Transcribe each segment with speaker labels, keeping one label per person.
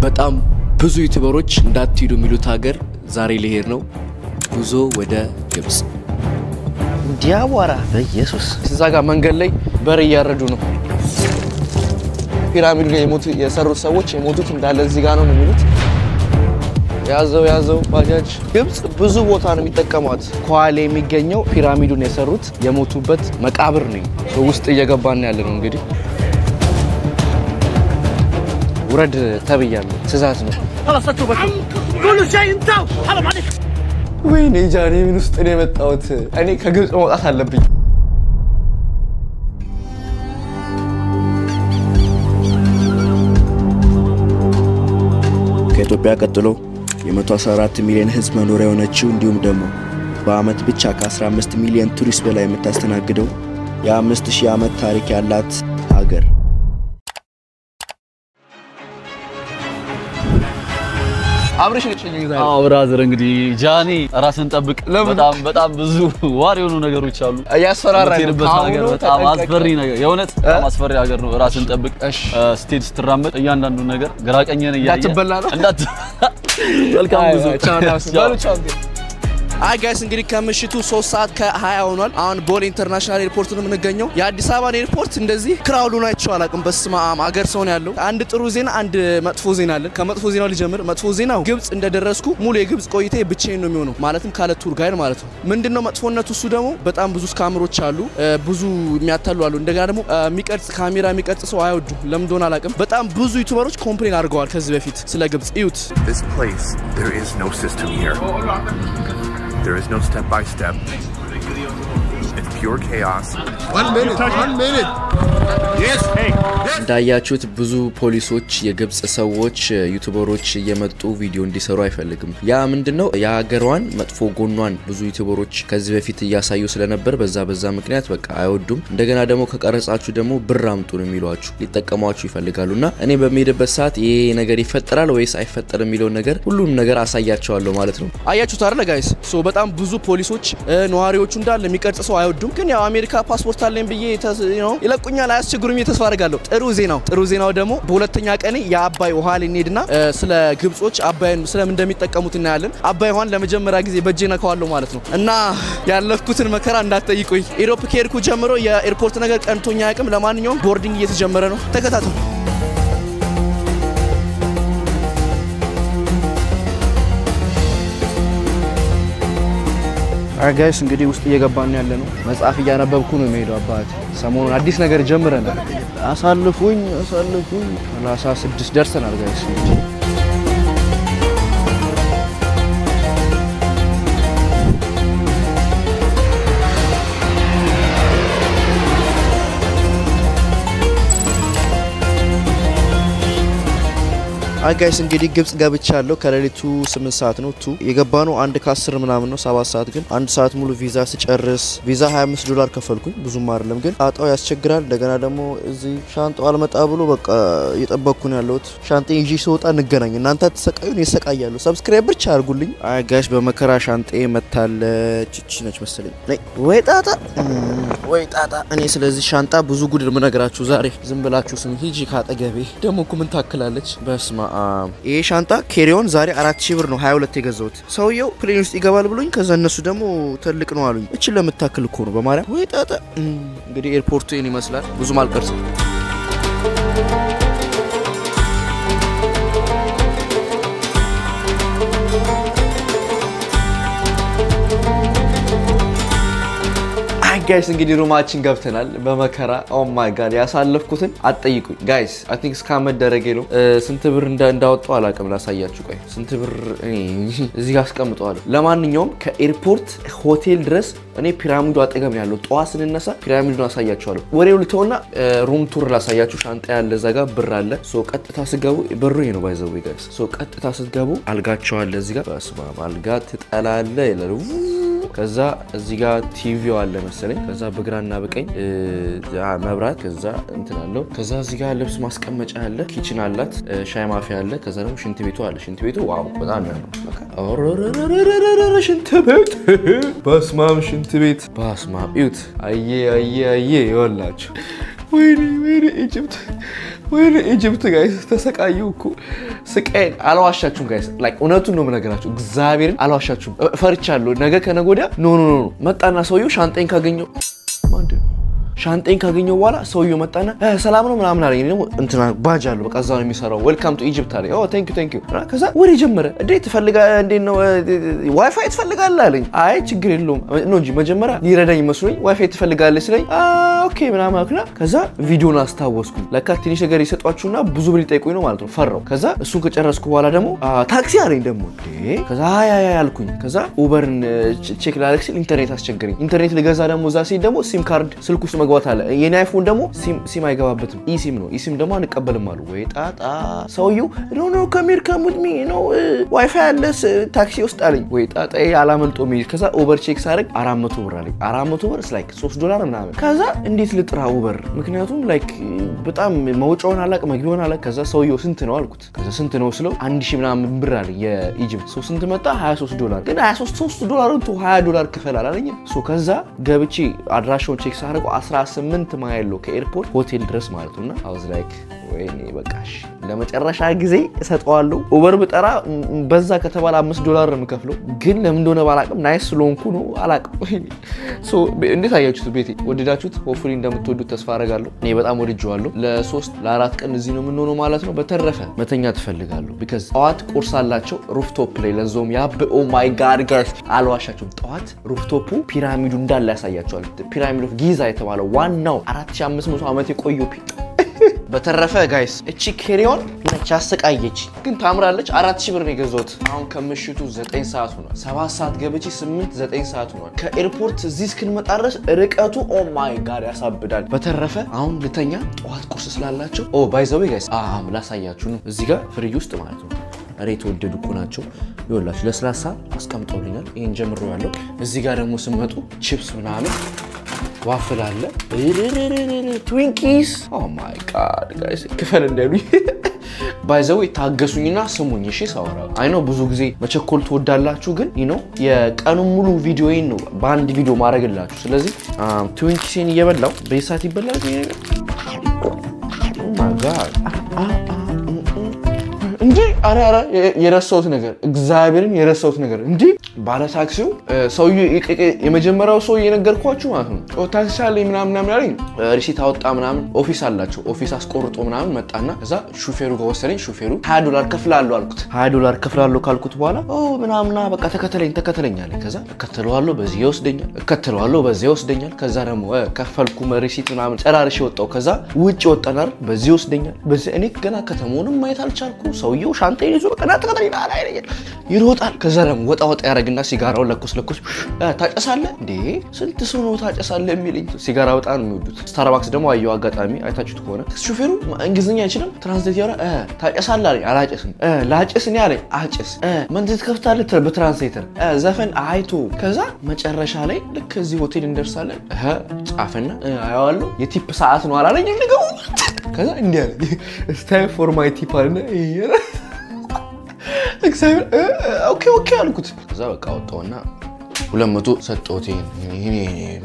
Speaker 1: በጣም ብዙ ዩቲዩበሮች እንዳትሄዱ የሚሉት ሀገር ዛሬ ሊሄድ ነው ጉዞ ወደ ግብጽ
Speaker 2: ዲያዋራ በኢየሱስ
Speaker 1: እዛ ጋር መንገድ ላይ በር እያረዱ ነው ፒራሚድ ላይ የሰሩት ሰዎች የሞቱት እንዳለ እዚህ ጋር ነው የሚሉት ያዘው ባጃጅ ግብጽ ብዙ ቦታ ነው የሚጠቀሙት ኳሌ የሚገኘው ፒራሚዱን የሰሩት የሞቱበት መቃብር ነው ውስጥ እየገባን ያለ ነው እንግዲህ ورد تبيان تزازنا
Speaker 3: خلاص اتوبك كل شيء انتهى حرام عليك
Speaker 1: وين جاني من وسط انا متاوت انا كجزء موقف አለብኝ ከኢትዮጵያ ቀጥሎ የ114 ሚሊዮን ህዝብ መኖሪያ ሆነችው እንዲሁም ደግሞ በአመት ብቻ ከ15 ሚሊዮን ቱሪስት በላይ የምታስተናግደው የ5000 ዓመት ታሪክ ያላት ሀገር አብረሽ ነኝ ዛሬ
Speaker 4: ብራዘር እንግዲህ ጃኒ ራስን ጠብቅ በጣም ብዙ ዋር የሆኑ ነገሮች አሉ
Speaker 1: ያስፈራራኝ
Speaker 4: ሀገር በጣም አስፈሪ ነገር የእውነት በጣም አስፈሪ ሀገር ነው ራስን ጠብቅ ስቴጅ ስትራመድ እያንዳንዱ ነገር ግራቀኘን እንዳት welcome ብዙ ቻው አይ ጋይስ እንግዲህ ከምሽቱ 3 ሰዓት ከ20 ሆኗል አሁን ቦሌ ኢንተርናሽናል ኤርፖርት ነው የምንገኘው የአዲስ አበባ ኤርፖርት እንደዚህ ክራውድ ነው አይቻው አላቅም በስማም ሀገር ሰው ነው ያለው አንድ ጥሩ ዜና አንድ መጥፎ ዜና አለ ከመጥፎ ዜናው ልጀምር መጥፎ ዜናው ግብጽ እንደደረስኩ ሙሉ የግብጽ ቆይቴ ብቻዬን ነው የሚሆነው ማለትም ካለ ቱር ጋይድ ማለት ነው ምንድነው መጥፎነቱ እሱ ደግሞ በጣም ብዙ ስካመሮች አሉ ብዙ የሚያታሉ አሉ እንደገና ደግሞ የሚቀርጽ ካሜራ የሚቀርጽ ሰው አይወዱ ለምን እንደሆነ አላቅም በጣም ብዙ ዩቲዩበሮች ኮምፕሌን አድርገዋል ከዚህ በፊት ስለ ግብጽ እዩት
Speaker 5: This place there is no system here There is no step by step. It's pure chaos.
Speaker 3: 1 minute. Yes, hey.
Speaker 1: እንዳያችሁት ብዙ ፖሊሶች የግብጽ ሰዎች ዩቲዩበሮች እየመጡ ቪዲዮ እንዲሰሩ አይፈልግም ያ ምንድነው ያገሯን መጥፎ ጎኗን ብዙ ዩቲዩበሮች ከዚህ በፊት እያሳዩ ስለነበር በዛ ምክንያት በቃ አይወዱም እንደገና ደግሞ ከቀረጻችሁ ደግሞ ብር አምጡ ነው የሚሏችሁ ሊጠቀሟችሁ ይፈልጋሉና እኔ በሚሄድበት ሰዓት ይሄ ነገር ይፈጠራል ወይስ አይፈጠርም የሚለው ነገር ሁሉም ነገር አሳያቸዋለሁ ማለት ነው አያችሁት አይደል ጋይስ ሶ በጣም ብዙ ፖሊሶች ነዋሪዎቹ እንዳለ የሚቀርጽ ሰው አይወዱም ግን ያው አሜሪካ ፓስፖርት አለኝ ብዬ ይለቁኛል አያስቸግሩኝ ተስፋርጋለሁ ጥሩ ዜናው ደግሞ በሁለተኛ ቀን የአባይ ውሃ ሊኔድና ስለ ግብጾች አባይን ስለምን እንደሚጠቀሙት እናያለን አባይ ውሃን ለመጀመሪያ ጊዜ በጄነካዋለሁ ማለት ነው እና ያለፍኩትን መከራ እንዳትጠይቁኝ ኢሮፕ ኬርኩ ጀምሮ የኤርፖርት ነገር ቀንቶኛ ያቅም ለማንኛውም ቦርዲንግ እየተጀመረ ነው ተከታተሉ ጋይስ እንግዲህ ውስጥ እየገባን ያለ ነው መጽሐፍ እያነበብኩ ነው የሚሄደው አባት ሰሞኑን አዲስ ነገር ጀምረናል አሳልፉኝ 36 ደርሰናል ጋይስ ጋይስ እንግዲህ ግብጽ ገብቻለሁ ከሌሊቱ 8 ሰዓት ነው የገባነው 1 ከ10 ምናምን ነው 7 ሰዓት ግን 1 ሰዓት ሙሉ ቪዛ ሲጨርስ ቪዛ $25 ከፈልኩኝ ብዙም አይደለም ግን አጣው ያስቸግራል እንደገና ደግሞ እዚህ ሻንጣው አልመጣ ብሎ በቃ እየጠበቅኩ ነው ያለሁት ሻንጣዬ ይዤ ስወጣ እንገናኝ እናንተ ተሰቃዩን ይሰቃያሉ ሰብስክራይብ ብቻ አድርጉልኝ አይ ጋይስ በመከራ ሻንጣዬ መታለች እቺ ነች መሰለኝ ወይ ጣጣ እኔ ስለዚህ ሻንጣ ብዙ ጉድ ምነግራችሁ ዛሬ ዝም ብላችሁ ስም ሂጂ ካጠገቤ ደሞ ምን ታክላለች በስማ ይሄ ሻንጣ ኬሪዮን ዛሬ 4000 ብር ነው 22 የገዛሁት ሰውየው ፕሌን ውስጥ ይገባል ብሎኝ ከዛ እነሱ ደግሞ ትልቅ ነው አሉኝ እቺ ለምታክል እኮ ነው በማርያም ወይ ጣጣ እንግዲህ ኤርፖርቱ ይሄን ይመስላል ብዙ ማልቀርጽ ጋይስ እንግዲህ ሩማችን ገብተናል በመከራ ኦ ማይ ጋድ ያሳለፍኩትን አጥይቁኝ ጋይስ አይ ቲንክ ስካም ደረገ ነው ስንት ብር እንዳወጣው አላቀም ላሳያችሁ ቆይ ስንት ብር እዚህ ጋር አስቀምጠዋለሁ ለማንኛውም ከኤርፖርት ሆቴል ድረስ እኔ ፒራሚዱ አጠገብ ያለው ጧስ ስንነሳ ፒራሚዱን አሳያችኋለሁ ወሬው ልተውና ሩም ቱር ላሳያችሁ ሻንጣ ያለ ዘጋ ብር አለ ሶ ቀጥታ ስገቡ ብሩ ይሄ ነው ባይዘው ጋይስ ሶ ቀጥታ ስገቡ አልጋቸው አለ እዚህ ጋር በስማ አልጋ ትጠላለ ይላሉ ከዛ እዚህ ጋር ቲቪው አለ መሰለኝ ከዛ በግራና በቀኝ መብራት ከዛ እንትን አለው ከዛ እዚህ ጋር ልብስ ማስቀመጫ አለ ኪችን አላት ሻይ ማፊያ አለ ከዛ ደግሞ ሽንት ቤቱ አለ ሽንት ቤቱ ዋው በጣም ነው ኦሮሮሮሮሮሮሮ ሽንት ቤት በስማም ሽንት ቤት በስማም እዩት አየ ይወላችሁ ወይኔ ኢጂፕት ጋይስ ተሰቃየው እኮ ስቃይን አላዋሻችሁም ጋይስ ላይክ እውነቱን ነው የምነግራችሁ እግዚአብሔርን አላዋሻችሁም ፈርቻለሁ ነገ ከነጎዳ ኖ መጣና ሰውየው ሻንጣን ካገኘው ሻንጣን ካገኘው በኋላ ሰውየው መጣና ሰላም ነው ምናምን አለኝ ደግሞ እንትና ባጅ አለው በቃ እዛው ነው የሚሰራው ዌልካም ቱ ኢጂፕት አለኝ ቴንክ ዩ ከዛ ወሬ ጀመረ እንዴት ነው ዋይፋይ ትፈልጋለህ አለኝ አይ ችግር የለውም ነው እንጂ መጀመሪያ ሊረዳኝ መስሎኝ ዋይፋይ ትፈልጋለህ ስለኝ ኦኬ ምናምን አልኩና ከዛ ቪዲዮን አስታወስኩ ለካ ትንሽ ነገር ይሰጧችሁና ብዙ ብር ይጠይቁኝ ነው ማለት ነው ፈራው ከዛ እሱን ከጨረስኩ በኋላ ደግሞ ታክሲ አለኝ ደግሞ ከዛ አይ አልኩኝ ከዛ ኡበርን ቼክ ላደርግ ሲል ኢንተርኔት አስቸገረኝ ኢንተርኔት ልገዛ ደግሞ እዛ ሲል ደግሞ ሲም ካርድ ስልኩ ውስጥ መግባት አለ የኔ አይፎን ደግሞ ሲም አይገባበትም ኢሲም ነው ኢሲም ደግሞ አንቀበልም አሉ ወይ ጣጣ ሰውየው ኖ come with me ዋይፋይ አለ ታክሲ ውስጥ አለኝ ወይ ጣጣ ያላመልጦ ሚል ከዛ ኡበር ቼክ ሳደርግ 400 ብር አለኝ 400 ብር ላይክ $3 ምናምን ከዛ እንዴት ልጥራ ኡበር ምክንያቱም ላይክ በጣም መውጫውን አላቅ መግቢያውን አላቅ ከዛ ሰውየው ስንት ነው አልኩት ከዛ ስንት ነው ስለው 1000 ምናምን ብር አለኝ የኢጂፕት ሰው ስንት መጣ $23 ግን $23 to $20 ክፈል አላለኝ ከዛ ገብቼ አድራሻውን ቼክ ሳደርግ 18 ማይል ከኤርፖርት ሆቴል ድረስ ማለት ነውና I was like ወይኔ በቃሽ ለመጨረሻ ጊዜ እሰጠዋለሁ ኡበር በጠራ በዛ ከተባለ $5 ነው የምከፍለው ግን ለምን እንደሆነ ባላቅም ናይስ ስለሆንኩ ነው አላቅም እንዴት አያችሁት ቤቴ ወደዳችሁት ሆፕፉሊ እንደምትወዱት ተስፋ አደርጋለሁ እኔ በጣም ወድጄዋለሁ ለ3 ለ4 ቀን እዚህ ነው የምንሆነው ማለት ነው በተረፈ መተኛ ትፈልጋለሁ because ጠዋት ቁርስ አላቸው ሩፍቶፕ ላይ ለዞም ያብ ኦ ማይ ጋድ ጋይስ አልዋሻችሁም ጠዋት ሩፍቶፑ ፒራሚዱ እንዳለ ያሳያቸዋል ፒራሚድ ኦፍ ጊዛ የተባለው ዋናው 4500 ዓመት የቆየው በተረፈ ጋይስ እቺ ኬሪዮን ነች አሰቃየች ግን ታምራለች 4000 ብር ነው የገዛሁት አሁን ከምሽቱ 9 ሰዓት ሆኗል 7 ሰዓት ገብቼ 9 ሰዓት ሆኗል ከኤርፖርት እዚህ እስክንመጣ ድረስ ርቀቱ ኦ ማይ ጋድ ያሳብዳል በተረፈ አሁን ልተኛ ጠዋት ቁርስ ስላላቸው ባይ ዘ ዌይ ጋይስ ላሳያችሁ ነው እዚህ ጋር ፍሪጅ ውስጥ ማለት ነው ሬት ወደዱ ናቸው ይወላችሁ ለስላሳ አስቀምጠውልኛል ይሄን ጀምሮ ያለው እዚህ ጋር ደግሞ ስመጡ ቺፕስ ምናምን ዋፍል አለ ትዊንኪስ ኦ ማይ ጋድ ጋይስ ክፈል እንደሉኝ ባይ ዘ ዌይ ታገሱኝና ስሙኝ እሺ ሳወራ አይ ኖ ብዙ ጊዜ መቸኮል ትወዳላችሁ ግን የቀኑ ሙሉ ቪዲዮዬን ነው በአንድ ቪዲዮ ማድረግላችሁ ስለዚህ ትዊንኪስን እየበላው በይሳት ይበላል ኦ ማይ ጋድ እንዴ አረ የረሳሁት ነገር እግዚአብሔርን የረሳሁት ነገር እንዴ ባለ ታክሲው ሰውዬ የመጀመሪያው ሰው የነገርኳችሁ ማለት ነው ታክሲ አለኝ ምናምን ያለኝ ሪሲት አወጣ ምናምን ኦፊስ አላቸው ኦፊስ አስቆርጦ ምናምን መጣና ከዛ ሹፌሩ ጋር ወሰደኝ ሹፌሩ $20 ከፍላለሁ አልኩት $20 ከፍላለሁ ካልኩት በኋላ ምናምን በቃ ተከተለኝ አለኝ ከዛ እከተለዋለሁ በዚህ ይወስደኛል ከዛ ደግሞ ከፈልኩ ሪሲት ምናምን ጨራርሽ ወጣው ከዛ ውጭ ወጣናል በዚህ ይወስደኛል በዚህ እኔ ገና ከተማውንም ማየት አልቻልኩ ሰውየው ሻንጣዬን ይዞ ቀና ተከተለኝ ይሮጣል ከዛ ደግሞ ወጣ ያረግና ሲጋራው ለኩስ ታጨሳለህ እንዴ ስንት ሰው ነው ታጨሳለህ የሚልኝ ሲጋራ በጣም ነው የሚወዱት ስታርባክስ ደግሞ አየው አጋጣሚ አይታችሁት ከሆነ ሹፌሩ እንግሊዝኛ አይችልም ትራንስሌት ያወራ ታጨሳለህ አለኝ አላጨስም ላጨስ ነው ያለኝ አጨስ መንዘት ከፍታለህ በትራንስሌተር ዘፈን አይቶ ከዛ መጨረሻ ላይ ልክ እዚህ ሆቴል እንደርሳለን ጻፈና አያዋለሁ የቲፕ ሰዓት ነው አላለኝ ንገው ከዛ እንዴ አለ ስታይ ፎር ማይ ቲፕ አለ ኦኬ አልኩት ከዛ በቃ ወጣውና 200 ሰጠውት ይሄ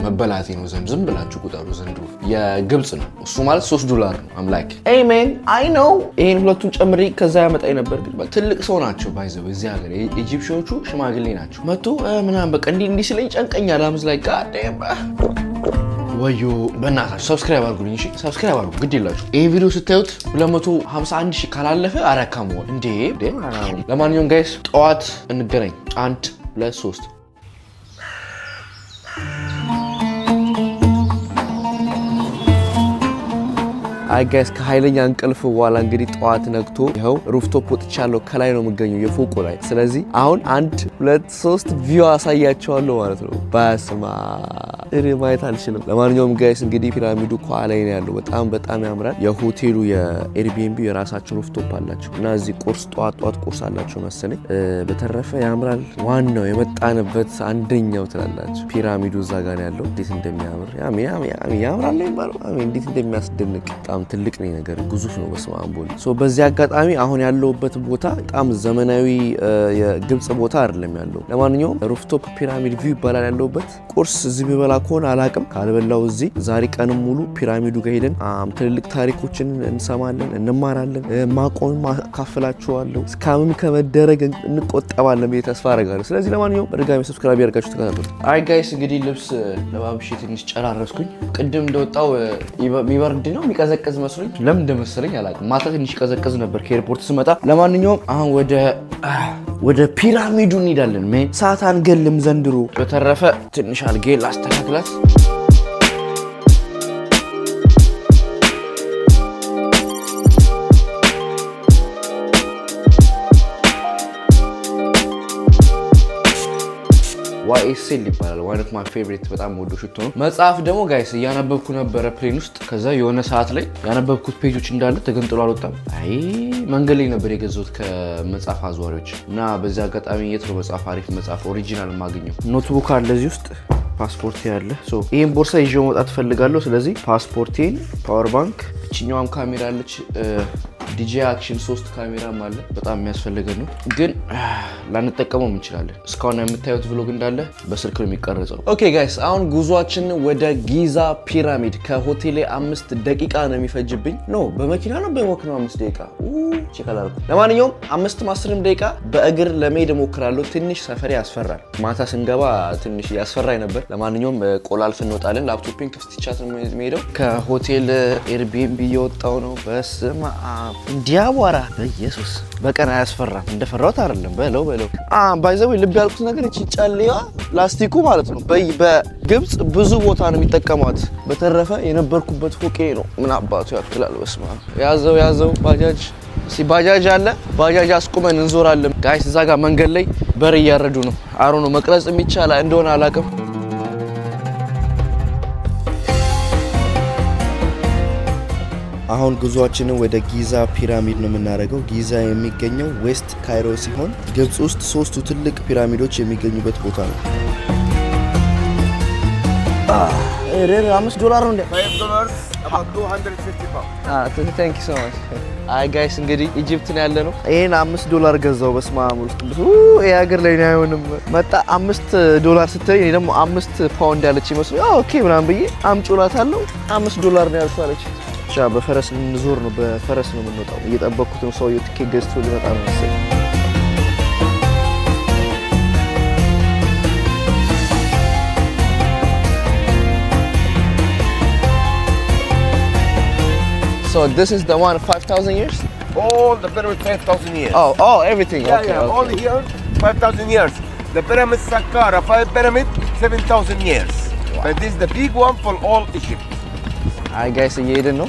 Speaker 1: መበላቴ ነው ዝም ብላችሁ ቁጠሩ ዘንድሮ የግብጽ ነው እሱ ማለት $3 ነው አም ላይክ ኤይ ማን አይ ኖ ይሄን ሁለቱን ጨምሪ ከዛ ያመጣይ ነበር ግን ትልቅ ሰው ናቸው ባይዘው እዚህ ሀገር ኢጂፕሽኖቹ ሽማግሌ ናቸው መቶ ምናምን በቃ እንዲህ ስለኝ ጨንቀኛል አምዝ ላይ ጋዴም ወዮ በእናታችሁ ሰብስክራይብ አድርጉልኝ እሺ ሰብስክራይብ አድርጉ ግድ ይላችሁ ይሄ ቪዲዮ ስታዩት 251,000 ካላለፈ አረካሙ እንዴ ለማንኛውም ጋይስ ጠዋት እንገናኝ 1 2 3 አይ ጋይስ ከኃይለኛ እንቅልፍ በኋላ እንግዲህ ጠዋት ነግቶ ይሄው ሩፍቶፕ ወጥቻለሁ ከላይ ነው የምገኘው የፎቁ ላይ ስለዚህ አሁን 1 2 3 ቪው አሳያቸዋለሁ ማለት ነው ባስማ ማየት አልችልም ለማንኛውም ጋይስ እንግዲህ ፒራሚዱ ከላይ ነው ያለው በጣም ያምራል የሆቴሉ የኤርቢኤንቢ የራሳቸው ሩፍቶፕ አላቸው እና እዚህ ቁርስ ጠዋት ቁርስ አላቸው መሰለኝ በተረፈ ያምራል ዋናው የመጣንበት አንደኛው ትላላችሁ ፒራሚዱ እዛ ጋር ያለው እንዴት እንደሚያምር ያምራል ይባላል እንዴት እንደሚያስደንቅ ትልቅ ነው ነገር ግዙፍ ነው በስማምቦል ሶ በዚህ አጋጣሚ አሁን ያለውበት ቦታ በጣም ዘመናዊ የግብጽ ቦታ አይደለም ያለው ለማንኛውም ሩፍቶፕ ፒራሚድ ቪው ይባላል ያለውበት ቁርስ እዚህ ቢበላ ከሆነ አላቅም ካልበላው እዚህ ዛሬ ቀንም ሙሉ ፒራሚዱ ጋር ሄደን ትልልቅ ታሪኮችን እንሰማለን እንማራለን ማቆም ማካፈላችኋለሁ ስካምም ከመደረግ እንቆጠባለን በተስፋ አረጋለሁ ስለዚህ ለማንኛውም በድጋሚ ሰብስክራይብ ያርጋችሁ ተከታተሉ አይ ጋይስ እንግዲህ ልብስ ለባብሽ ትንሽ ጨራረስኩኝ ቅድም እንደወጣው የሚበርድ ነው የሚቀዘቅዝ መስሎኝ ለምን እንደመሰለኝ አላቅም ማታ ትንሽ ቀዘቅዝ ነበር ከኤርፖርት ስመጣ ለማንኛውም አሁን ወደ ፒራሚዱ እንሄዳለን ምን ሰዓት አንገልም ዘንድሮ በተረፈ ትንሽ አልጌ ላስተካክላት YSL ይባላል one of my favorite በጣም ወዶ ሽቶ ነው መጽሐፍ ደግሞ ጋይስ ያነበብኩ ነበር ፕሌን ውስጥ ከዛ የሆነ ሰዓት ላይ ያነበብኩት ፔጆች እንዳለ ተገንጥሎ አልወጣም አይ መንገድ ላይ ነበር የገዛሁት ከመጽሐፍ አዟሪዎች እና በዛ አጋጣሚ የት ነው መጽሐፍ አሪፍ መጽሐፍ ኦሪጂናል ማግኘው ኖትቡክ አለ እዚህ ውስጥ ፓስፖርት ያለ ሶ ይሄን ቦርሳ ይዤው መውጣት ፈልጋለሁ ስለዚህ ፓስፖርቴን ፓወር ባንክ እቺኛውም ካሜራ አለች DJI Action 3 ካሜራም አለ በጣም የሚያስፈልገን ነው ግን ላንጠቀመው እንችላለን እስካሁን የምታዩት vlog እንዳለ በስልክ ነው የሚቀርጸው ኦኬ ጋይስ አሁን ጉዟችን ወደ ጊዛ ፒራሚድ ከሆቴሌ 5 ደቂቃ ነው የሚፈጅብኝ ኖ በመኪና ነው በወክ ነው 5 ደቂቃ ቼካላልኩ ለማንኛውም 5-10 ደቂቃ በእግር ለመሄድ ሞክራለሁ ትንሽ ሰፈር ያስፈራል ማታ ስንገባ ትንሽ ያስፈራይ ነበር ለማንኛውም ቆላልፍ እንወጣለን ላፕቶፕን ከፍትቻት ነው የሚሄደው ከሆቴል ኤርቢኤንቢ እየወጣው ነው በስማ
Speaker 2: እንዲያዋራ በኢየሱስ
Speaker 1: በቀን አያስፈራም እንደፈራውት አይደለም በለው ባይዘው ልብ ያልኩት ነገር እቺ ጫሊያ ላስቲኩ ማለት ነው በግብጽ ብዙ ቦታ ነው የሚጠቀሟት በተረፈ የነበርኩበት ፎቄ ነው ምን አባቱ ያክላል በስማ ያዘው ባጃጅ ሲባጃጅ አለ ባጃጅ አስቆመን እንዞራለን ጋይስ እዛ ጋር መንገድ ላይ በር እያረዱ ነው አሮ ነው መቅረጽ የሚቻል እንደሆነ አላቀም አሁን ጉዟችንን ወደ ጊዛ ፒራሚድ ነው የምናደርገው ጊዛ የሚገኘው ዌስት ካይሮ ሲሆን ግብጽ ውስጥ ሶስቱ ትልቅ ፒራሚዶች የሚገኙበት ቦታ ነው $5 ነው እንዴ
Speaker 3: $5 about 250 pounds
Speaker 1: thank you so much አይ ጋይስ እንግዲህ ኢጂፕት ነው ያለነው ይሄን $5 ገዛው በስማም ውስጥ ይሄ ሀገር ላይ ነው አይሆንም መጣ $5 ስትይ እኔ ደግሞ 5 ፓውንድ ያለች ይመስል ኦኬ ምናምን ብዬ አምጪላታለሁ $5 ነው ያልኳለች ቻ በፈረስ እንዞር ነው በፈረስ ነው የምንወጣው እየጠበቅኩት ነው ሰው የትኬት ገዝቶ ሊመጣ ነው መሰለኝ So this is the one 5,000 years?
Speaker 3: all the pyramid 5,000 years
Speaker 1: Oh everything okay
Speaker 3: all here 5,000 years the pyramid Saqqara 5 pyramid 7,000 years but this is the big one for all Egypt
Speaker 1: አይ ጋይስ እየሄድን ነው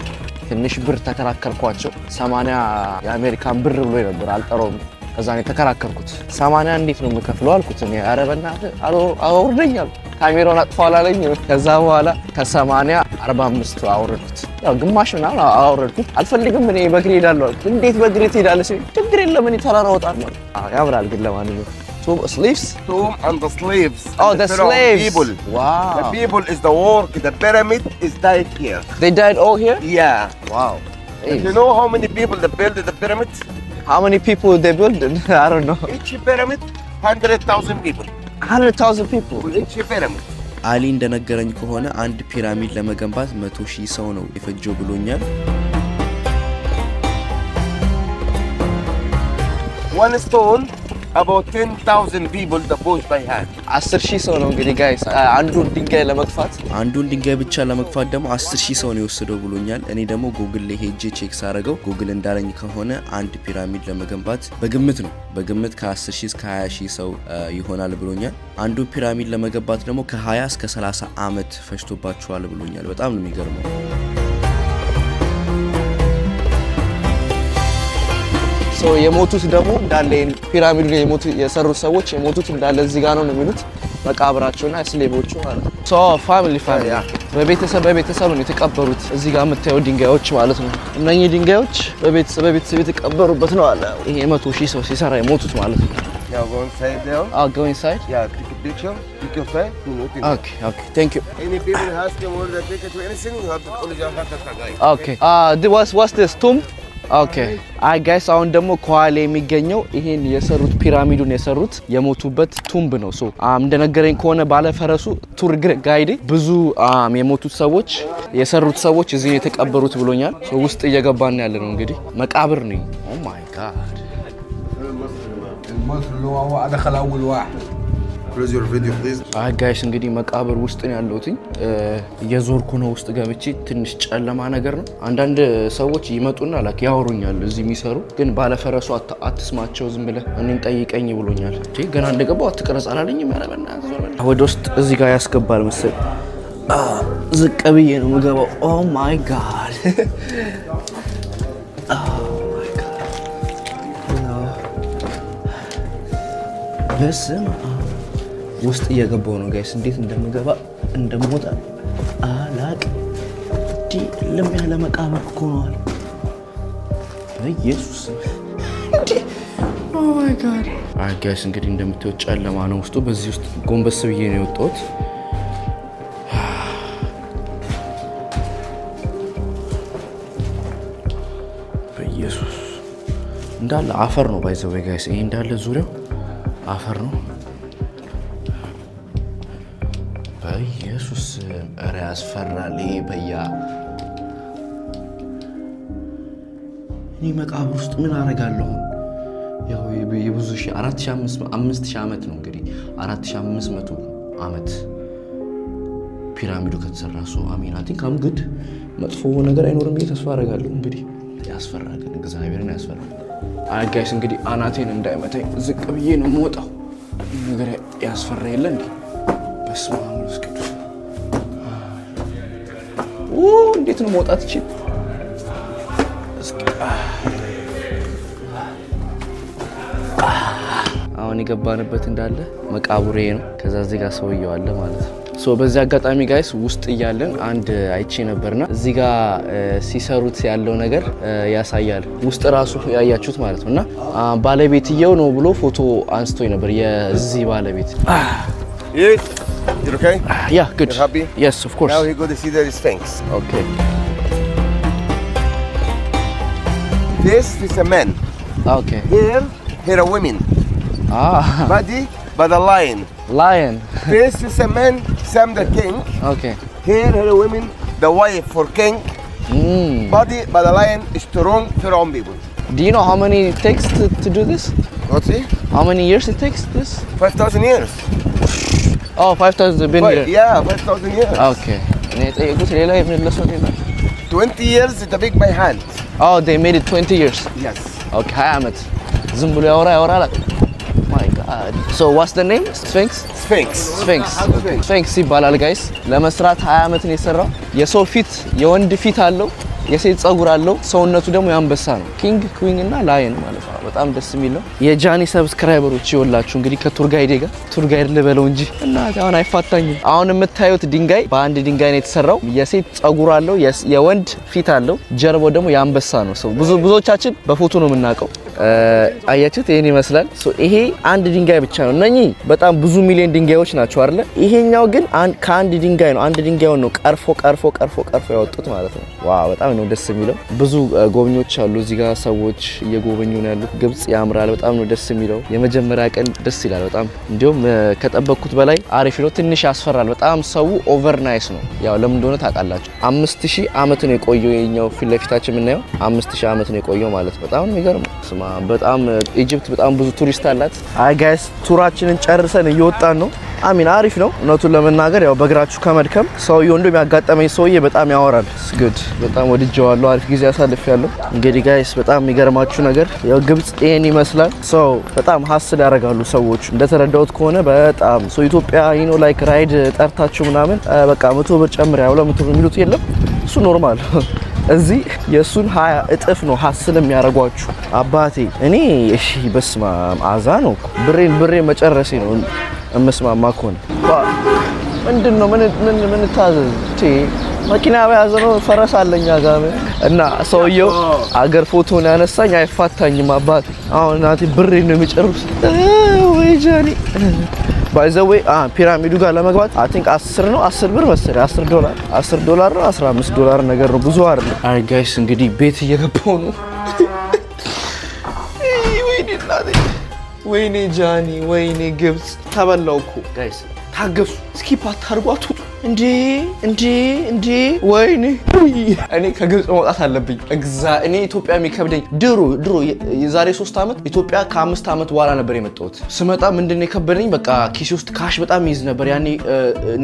Speaker 1: ትንሽ ብር ተከራከርኳቸው 80 የአሜሪካን ብር ብሎ ነበር አልጠረውም ከዛ ነው ተከራከርኩት 80 እንዴት ነው የምከፍለው አልኩት እኔ ኧረ በእናትህ አውርደኛል ካሜራውን አጥፋው አላለኝ ከዛ በኋላ ከ80 45 አውርድኩት ያው ግማሽ ምናምን አውርድኩት አልፈልግም እኔ በእግሬ ሄዳለሁ እንዴት በእግሬ ትሄዳለህ ችግር የለም እኔ ተራራ ወጣለሁ ያምራል ግን ለማንኛውም slaves?
Speaker 3: And the slaves.
Speaker 1: Oh, the slaves.
Speaker 3: People.
Speaker 1: Wow.
Speaker 3: The people is the work. The pyramid is died here.
Speaker 1: They died all here?
Speaker 3: Yeah.
Speaker 1: Wow.
Speaker 3: Hey. You know how many people they built the pyramid?
Speaker 1: How many people they built? I don't know.
Speaker 3: Each pyramid, 100,000 people.
Speaker 1: 100,000 people?
Speaker 3: Each pyramid.
Speaker 1: አሊ እንደነገረኝ ከሆነ አንድ ፒራሚድ ለመገንባት 100,000 ሰው ነው የፈጀው ብሎኛል።
Speaker 3: One stone about 10,000 people the push by hand
Speaker 1: 10,000 ሰው ነው እንግዲህ ጋይስ አንዱን ድንጋይ ለመግፋት አንዱን ድንጋይ ብቻ ለመግፋት ደግሞ 10,000 ሰው ነው የወሰደው ብሎኛል እኔ ደግሞ ጉግል ላይ ሄጄ ቼክ ሳረገው ጉግል እንዳለኝ ከሆነ አንድ ፒራሚድ ለመገንባት በግምት ከ10,000 እስከ 20,000 ሰው ይሆናል ብሎኛል አንዱን ፒራሚድ ለመገንባት ደግሞ ከ20 እስከ 30 አመት ፈጅቶባቸዋል ብሎኛል በጣም ነው የሚገርመው So የሞቱት ደግሞ እንዳለ ፒራሚድ ላይ የሰሩ ሰዎች የሞቱት እንዳለ እዚህ ጋር ነው የሚሉት መቃብራቸውና ስሌቦቹ ማለት ነው So family በቤተሰብ ነው የተቀበሩት እዚህ ጋር የምታየው ድንጋዮች ማለት ነው እነኚህ ድንጋዮች በቤተሰብ የተቀበሩበት ነው አለ ይሄ 100,000 ሰው ሲሰራ የሞቱት ማለት ነው
Speaker 3: Yeah, go inside there.
Speaker 2: I'll go inside.
Speaker 3: Yeah, take a picture. You can find.
Speaker 2: Okay, thank you.
Speaker 3: Any people ask him where they take it to anything, you have to only just have to guy.
Speaker 2: Okay. What's this tomb? Okay. I guess አሁን ደግሞ ኳሌ የሚገኘው ይሄን የሰሩት ፒራሚዱን የሰሩት የሞቱበት ቱምብ ነው። ሶ እንደነገረኝ ከሆነ ባለ ፈረሱ ቱር ጋይድ ብዙ የሞቱት ሰዎች የሰሩት ሰዎች እዚህ የተቀበሩት ብሎኛል። ሶ ውስጥ እየገባን ያለ ነው እንግዲህ መቃብር ነው። ኦ ማይ ጋድ
Speaker 6: المصري اللي هو دخل اول واحد.
Speaker 3: Close your video please.
Speaker 1: ጋይስ እንግዲህ መቃብር ውስጥ ነው ያለሁት። የዞርኩ ነው ውስጥ ገብቼ ትንሽ ጨለማ ነገር ነው። አንዳንድ ሰዎች ይመጡና ላክ ያወሩኛል እዚህ የሚሰሩ ግን ባለፈረሱ አትስማቸው ዝም ብለህ እኔን ጠይቀኝ ብሎኛል። እሺ ገና እንደገባው አትቀረጽ አላለኝም ያለበና ወደ ውስጥ እዚህ ጋር ያስገባል መሰል ዝቅ ብዬ ነው የምገባው። ኦ ማይ ጋድ በስመ አብ ውስጥ እየገባው ነው ጋይስ። እንዴት እንደምገባ እንደምወጣ አላቅ ለም ያለ መቃብር እኮ ነው አለ በኢየሱስ ኦ ማይ ጋድ። አይ ጋይስ እንግዲህ እንደምታዩት ጨለማ ነው ውስጡ። በዚህ ውስጥ ጎንበስ ብዬ ነው የወጣሁት። በኢየሱስ እንዳለ አፈር ነው ባይዘው ጋይስ። ይሄ እንዳለ ዙሪያው አፈር ነው። በኢየሱስ ኧረ ያስፈራል። ይሄ በያ እኔ መቃብር ውስጥ ምን አረጋለሁ? ያው የብዙ ሺህ 4500 ዓመት ነው እንግዲህ 4500 ዓመት ፒራሚዱ ከተሰራ ሰው አሚን አይ ቲንክ አም ጉድ መጥፎ ነገር አይኖርም ብዬ ተስፋ አረጋለሁ። እንግዲህ ያስፈራል ግን እግዚአብሔርን ያስፈራል። አይ ጋይስ እንግዲህ አናቴን እንዳይመታኝ ዝቅ ብዬ ነው የምወጣው። ነገር ያስፈራ የለ እንዴ? በስመ አብ ወወልድ ወመንፈስ ቅዱስ። እንዴት ነው መውጣት እቺ? አሁን የገባንበት እንዳለ መቃብሬ ነው። ከዛ እዚህ ጋር ሰውየው አለ ማለት ነው። ሶ በዚህ አጋጣሚ ጋይስ ውስጥ እያለን አንድ አይቼ ነበርና እዚህ ጋር ሲሰሩት ያለው ነገር ያሳያል። ውስጥ ራሱ ያያችሁት ማለት ነውና ባለቤትየው ነው ብሎ ፎቶ አንስቶኝ ነበር የዚህ ባለቤት።
Speaker 3: Yes. You okay?
Speaker 1: Yeah, good.
Speaker 3: You're happy?
Speaker 1: Yes, of course.
Speaker 3: Now we go to see the Sphinx.
Speaker 1: Okay.
Speaker 3: This is a man.
Speaker 1: Okay.
Speaker 3: Here a women. Body, but a lion.
Speaker 1: Lion.
Speaker 3: This is a man, Sam the king.
Speaker 1: Okay.
Speaker 3: Here a women, the wife for king. Body, but a lion is strong for own people.
Speaker 1: Do you know how many it takes to do this?
Speaker 3: What's it?
Speaker 1: How many years it takes this?
Speaker 3: 5,000 years.
Speaker 1: Oh, 5,000 been here.
Speaker 3: Yeah, 5,000 years.
Speaker 1: Okay.
Speaker 3: 20 years is a big by hand.
Speaker 1: Oh, they made it 20 years.
Speaker 3: Yes.
Speaker 1: Okay, 20 ዓመት ዝም ብሎ ያወራ My God. So what's the name? Sphinx? Sphinx ይባላል ጋይስ። ለመስራት 20 ዓመት ነው የሰራው። የሰው ፊት የወንድ ፊት አለው፣ የሴት ጸጉር አለው፣ ሰውነቱ ደግሞ ያንበሳ ነው። ኪንግ ኩዊን እና ላየን ማለት ነው። በጣም ደስ የሚል ነው። የጃኒ ሰብስክራይበሮች ይወላችሁ እንግዲህ ከቱር ጋይድ ጋር ቱር ጋይድ ልበለው እንጂ እና አሁን አይፋታኝም። አሁን የምታዩት ድንጋይ በአንድ ድንጋይ ነው የተሰራው። የሴት ጸጉር አለው፣ የወንድ ፊት አለው፣ ጀርባው ደግሞ ያንበሳ ነው። ሰው ብዙዎቻችን በፎቶ ነው የምናውቀው። አያችሁት? ይሄን ይመስላል። ይሄ አንድ ድንጋይ ብቻ ነው። እነኚህ በጣም ብዙ ሚሊዮን ድንጋዮች ናቸው አይደል? ይሄኛው ግን ከአንድ ድንጋይ ነው። አንድ ድንጋዩን ነው ቀርፎ ያወጡት ማለት ነው። ዋው በጣም ነው ደስ የሚለው። ብዙ ጎብኚዎች አሉ እዚህ ጋር ሰዎች እየጎበኙ ነው ያሉት። ግብጽ ያምራል። በጣም ነው ደስ የሚለው። የመጀመሪያ ቀን ደስ ይላል በጣም። እንዲሁም ከጠበቅኩት በላይ አሪፍ ነው። ትንሽ ያስፈራል በጣም። ሰው ኦቨር ናይስ ነው። ያው ለምን እንደሆነ ታውቃላችሁ። 5000 ዓመት ነው የቆየው። የኛው ፊት ለፊታችን የምናየው 5000 ዓመት ነው የቆየው ማለት በጣም ነው የሚገርመው። በጣም ኢጂፕት በጣም ብዙ ቱሪስት አላት። አይ ጋይስ ቱራችንን ጨርሰን እየወጣን ነው። አሚን አሪፍ ነው እውነቱን ለመናገር። ያው በእግራችሁ ከመድከም ሰውየው እንደም ያጋጠመኝ ሰውዬ በጣም ያወራል። ስግድ በጣም ወድጄዋለሁ። አሪፍ ጊዜ አሳልፌያለሁ። እንግዲህ ጋይስ በጣም የሚገርማችሁ ነገር ያው ግብጽ ይሄን ይመስላል። ሰው በጣም ሀስል ያደርጋሉ ሰዎች እንደተረዳሁት ከሆነ በጣም ሰው ኢትዮጵያ ላይክ ራይድ ጠርታችሁ ምናምን በቃ 100 ብር ጨምር ያው 200 ብር የሚሉት የለም። እሱ ኖርማል። እዚህ የሱን 20 እጥፍ ነው ሀስል የሚያደርጓችሁ። አባቴ እኔ እሺ በስማ አዛ ነው ብሬ መጨረሴ ነው እመስማማ ከሆነ ምንድነው ምን ታዘዝ መኪና በያዘ ነው ፈረስ አለኛ ጋር እና ሰውየው አገር ፎቶን ያነሳኝ አይፋታኝም። አባቴ አሁን እናቴ ብሬ ነው የሚጨርስ
Speaker 2: ጃኒ by the way ፒራሚዱ ጋር ለመግባት I think 10 ነው 10 ብር መሰለኝ $10 ነው $15 ነገር ነው ብዙ አይደለም አይ ጋይስ እንግዲህ ቤት እየገባው ነው ወይኔ ጃኒ ወይኔ ግብጽ ተበላውኩ ጋይስ ታገሱ ስኪፕ አታርጓቱ እንዴ ወይኔ እኔ ከግብጽ መውጣት አለብኝ እኔ ኢትዮጵያ የሚከብደኝ ድሮ የዛሬ 3 አመት ኢትዮጵያ ከ5 አመት በኋላ ነበር የመጣሁት ስመጣ ምንድነው የከበደኝ በቃ ኪስ ውስጥ ካሽ በጣም ይዝ ነበር ያኔ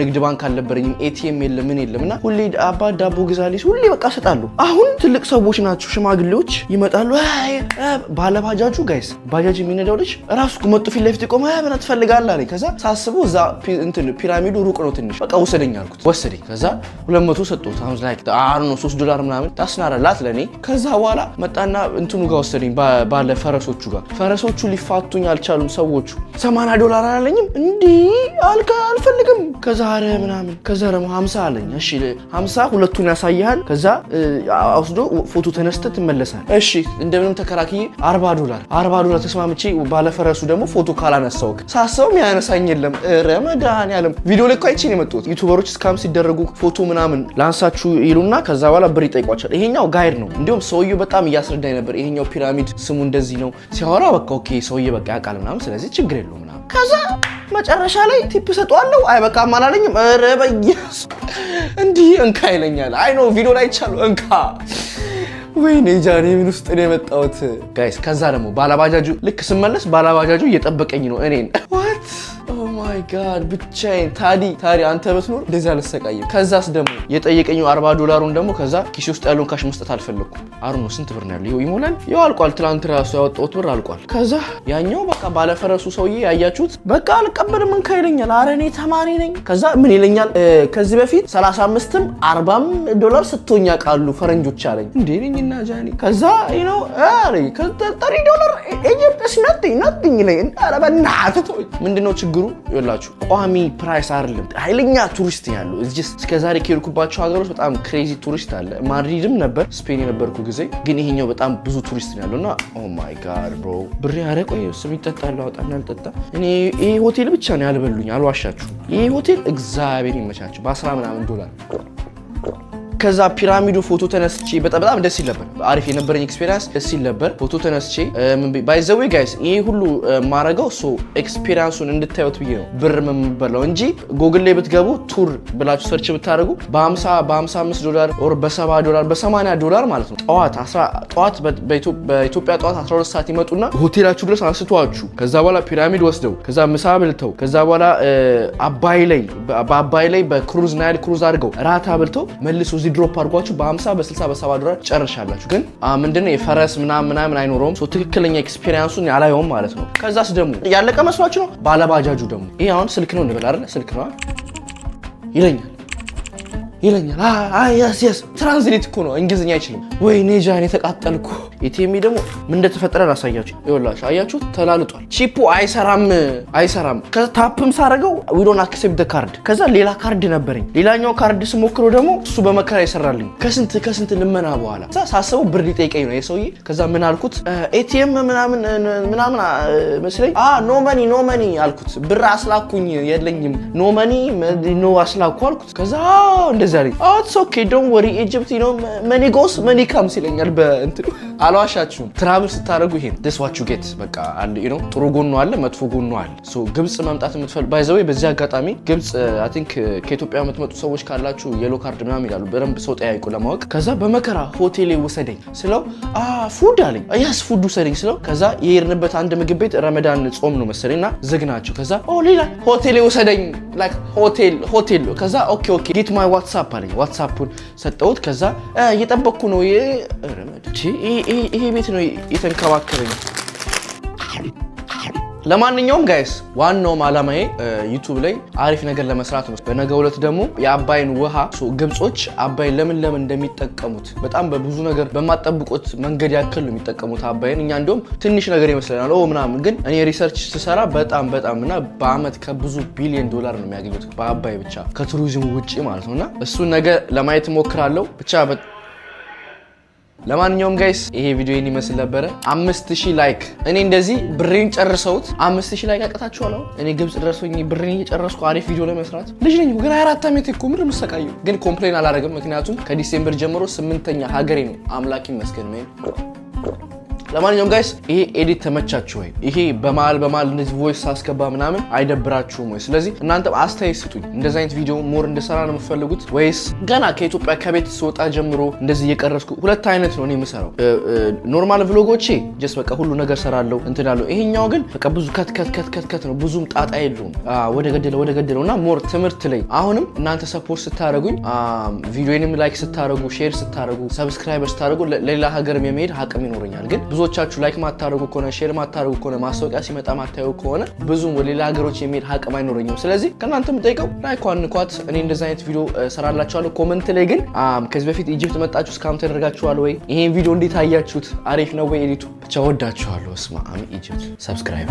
Speaker 2: ንግድ ባንክ አልነበረኝም ኤቲኤም የለምና ሁሌ አባ ዳቦ ግዛሊስ ሁሌ በቃ ሰጣለሁ አሁን ትልቅ ሰዎች ናቸው ሽማግሌዎች ይመጣሉ ባለባጃጁ ጋይስ ባጃጅ የሚነዳው ልጅ ራሱ መጥቶ ፊት ለፊት ቆመ ምን ትፈልጋለህ አለኝ ከዛ ሳስበው እዛ እንትን ፒራሚዱ ሩቅ ነው ትንሽ በቃ ወሰደኝ ከዛ 200 ሰጥቶት አሁን ላይ ነው $3 ምናምን ታስናራላት ለኔ ከዛ በኋላ መጣና እንትኑ ጋር ወሰደኝ ባለ ፈረሶቹ ሊፋቱኝ አልቻሉም ሰዎቹ $80 አላለኝም እንዴ አልፈልግም ከዛ አረ ምናምን ከዛ ደግሞ 50 አለኝ እሺ 50 ሁለቱን ያሳያል ከዛ አውስዶ ፎቶ ተነስተ ትመለሳል እሺ እንደምንም ተከራክዬ $40 ተስማምቼ ባለ ፈረሱ ደግሞ ፎቶ ካላነሳው ሳሰውም ያነሳኝ የለም ረመዳን ያለም ቪዲዮ ላይ ቆይቼ ነው የመጣሁት ዩቲዩበሮች ስካም ሲደረጉ ፎቶ ምናምን ላንሳችሁ ይሉና ከዛ በኋላ ብር ይጠይቋቸዋል ይሄኛው ጋይድ ነው እንዴም ሰውየው በጣም ያስረዳኝ ነበር ይሄኛው ፒራሚድ ስሙ እንደዚህ ነው ሲያወራ በቃ ኦኬ ሰውየው በቃ ያቃል ምናምን ስለዚህ ችግር የለውም ምናምን ከዛ መጨረሻ ላይ ቲፕ ሰጧለሁ አይበቃም አላለኝም ኧረ በየስ እንዴ እንካ ይለኛል አይ ኖ ቪዲዮ ላይ ይቻላል እንካ ወይኔ ጃኒ ምን ውስጥ ነው የመጣሁት ጋይስ ከዛ ደግሞ ባላባጃጁ ልክ ስመለስ ባላባጃጁ እየጠበቀኝ ነው እኔን what oh my god ብቻዬን ታዲ አንተ በትኖር እንደዛ አልሰቃየም ከዛስ ደግሞ የጠየቀኝ $40 ደግሞ ከዛ ኪስ ውስጥ ያለውን ካሽ መስጠት አልፈለኩም አሩ ነው ስንት ብር ነው ያለው ይሞላል ይው አልቋል ትላንት ራሱ ያወጣሁት ብር አልቋል ከዛ ያኛው በቃ ባለፈረሱ ሰውዬ ያያችሁት በቃ አልቀበልም እንካ ይለኛል አረ እኔ ተማሪ ነኝ ከዛ ምን ይለኛል ከዚህ በፊት 35ም $40 ሰጥቶኛ ቃሉ ፈረንጆች አለኝ እንዴ ነኝና ጃኒ ከዛ you አሬ $30 ኢጂፕትስ nothing ላይ አረ በእናትህ ምንድነው ችግሩ ይላችሁ ቋሚ ፕራይስ አይደለም ኃይለኛ ቱሪስት ያለው just እስከዛሬ ከሄድኩባቸው ሀገሮች በጣም ክሬዚ ቱሪስት አለ ማድሪድም ነበር ስፔን የነበርኩ ጊዜ ግን ይሄኛው በጣም ብዙ ቱሪስት ያለውና ኦ ማይ ጋድ ብሮ ብር ያረቀው ስም ይጣጣሉ አውጣና አልጠጣ እኔ ይሄ ሆቴል ብቻ ነው ያልበሉኝ አልዋሻችሁ ይሄ ሆቴል እግዚአብሔር ይመቻችሁ $10 ምናምን ከዛ ፒራሚዱ ፎቶ ተነስቼ በጣም ደስ ይል ነበር አሪፍ የነበረኝ ኤክስፒሪያንስ ደስ ይል ነበር ፎቶ ተነስቼ by the way guys ይሄ ሁሉ ማረጋው ሶ ኤክስፒሪያንሱን እንድታዩት ብዬ ነው ብር መምበላው እንጂ ጉግል ላይ ብትገቡ ቱር ብላችሁ ሰርች ብታደርጉ $55 or $70 $80 ማለት ነው ጠዋት በኢትዮጵያ ጠዋት 12 ሰዓት ይመጡና ሆቴላችሁ ድረስ አንስቷችሁ ከዛ በኋላ ፒራሚድ ወስደው ከዛ ምሳ በልተው ከዛ በኋላ አባይ ላይ በክሩዝ ናይል ክሩዝ አድርገው ራታ በልተው መልሶ ድሮፕ አርጓችሁ በ50 በ60 በ70 ጨርሻላችሁ ግን ምንድነው የፈረስ ምናምን አይኖርም ሶ ትክክለኛ ኤክስፒሪያንሱን ያላየውም ማለት ነው ከዛስ ደግሞ ያለቀ መስዋዕት ነው ባለባጃጁ ደግሞ ይሄ አሁን ስልክ ነው እንበል አይደል ስልክ ነው ይለኛል yes ትራንስሌት እኮ ነው እንግሊዝኛ አይችልም ወይኔ ጃኒ ተቃጠልኩ ኢቲኤም ደግሞ ምን እንደተፈጠረ ራሳያችሁ ይወላችሁ አያችሁ ተላልጧል ቺፑ አይሰራም ከታፕም ሳረገው we don't accept the card ከዛ ሌላ ካርድ ነበረኝ ሌላኛው ካርድ ስሞክረው ደግሞ እሱ በመከራ ይሰራልኝ ከስንት ልመና በኋላ ሳስበው ብር ሊጠይቀኝ ነው የሰውዬ ከዛ ምን አልኩት ኤቲኤም ምናምን መስለኝ ኖ መኒ አልኩት ብር አስላኩኝ የለኝም ኖ መኒ ኖ አስላኩ አልኩት ከዛ እንደዛ it's okay don't worry Egypt money goes money comes ይለኛል በእንት አልዋሻችሁም ትራቭል ስታረጉ ይሄን this what you get በቃ አለ ጥሩ ጎኑ አለ መጥፎ ጎኑ አለ ሶ ግብጽ መምጣት የምትፈልጉ by the way በዚህ አጋጣሚ ግብጽ I think ከኢትዮጵያ የምትመጡ ሰዎች ካላችሁ የሎ ካርድ ምናምን ይላሉ በደንብ ሰው ጠያይቁ ለማወቅ ከዛ በመከራ ሆቴሌ ወሰደኝ ስለው ፉድ አለኝ ያስ ፉድ ወሰደኝ ስለው ከዛ የሄድንበት አንድ ምግብ ቤት ረመዳን ጾም ነው መሰለኝና ዝግናቸው ከዛ ሌላ ሆቴሌ ወሰደኝ like ሆቴል ከዛ ኦኬ get my WhatsApp አለኝ WhatsAppን ሰጠውት ከዛ እየጠበቅኩ ነው ይሄ ቤት ነው የተንከባከበኝ ለማንኛውም ጋይስ ዋናው ማላማዬ ዩቲዩብ ላይ አሪፍ ነገር ለመስራት ነው በነገው ዕለት ደግሞ የአባይን ውሃ ግብጾች አባይ ለምን እንደሚጠቀሙት በጣም በብዙ ነገር በማጠብቁት መንገድ ያክል ነው የሚጠቀሙት አባይን እኛ እንደውም ትንሽ ነገር ይመስለናል ምናምን ግን እኔ ሪሰርች ስሰራ በጣምና በአመት ከብዙ ቢሊዮን ዶላር ነው የሚያገኙት በአባይ ብቻ ከቱሪዝም ውጪ ማለት ነውና እሱ ነገር ለማየት ሞክራለሁ ብቻ ለማንኛውም ጋይስ ይሄ ቪዲዮ ይሄን ይመስል ነበር 5000 ላይክ እኔ እንደዚህ ብሬን ጨርሰውት 5000 ላይክ አቀታችኋለሁ እኔ ግብጽ ድረስኩኝ ብሬን እየጨረስኩ አሪፍ ቪዲዮ ለመስራት ልጅ ነኝ ግን 24 ዓመት እኮ ምንም ሰቃዩ ግን ኮምፕሌን አላረጋም ምክንያቱም ከዲሴምበር ጀምሮ 8ኛ ሀገሬ ነው አምላክ ይመስገን ማይ ለማንኛውም ጋይስ ይሄ ኤዲት ተመቻችሁ ወይ ይሄ በማል እንደዚህ ቮይስ አስገባ ምናምን አይደብራችሁም ወይ ስለዚህ እናንተ አስተያየት ስጡኝ እንደዛ አይነት ቪዲዮ ሞር እንደሰራ ነው የምትፈልጉት ወይስ ገና ከኢትዮጵያ ከቤት ስወጣ ጀምሮ እንደዚህ እየቀረስኩ ሁለት አይነት ነው እኔ የምሰራው ኖርማል ቭሎጎቼ ጀስት በቃ ሁሉ ነገር ሰራለሁ እንትናለሁ ይሄኛው ግን በቃ ብዙ ከት ነው ብዙም ጣጣ የለውም ወደ ገደለውና ሞር ትምህርት ላይ አሁንም እናንተ ሰፖርት ስታረጉኝ ቪዲዮንም ላይክ ስታረጉ ሼር ስታረጉ ሰብስክራይበር ስታረጉ ለሌላ ሀገርም የመሄድ አቅም ይኖረኛል ግን ብዙዎቻችሁ ላይክ ማታረጉ ከሆነ ሼር ማታረጉ ከሆነ ማስታወቂያ ሲመጣ ማታዩ ከሆነ ብዙም ወሌላ ሀገሮች የሚሄድ አቅም አይኖረኝም ስለዚህ ከናንተም ጠይቀው ላይኳን ንኳት እኔ እንደዛ አይነት ቪዲዮ ሰራላችኋለሁ ኮሜንት ላይ ግን ከዚህ በፊት ኢጂፕት መጣችሁ ስካም ተደረጋችኋል ወይ ይሄን ቪዲዮ እንዴት አያችሁት አሪፍ ነው ወይ ኤዲቱ ብቻ ወዳችኋለሁ እስማ ኢጂፕት ሰብስክራይብ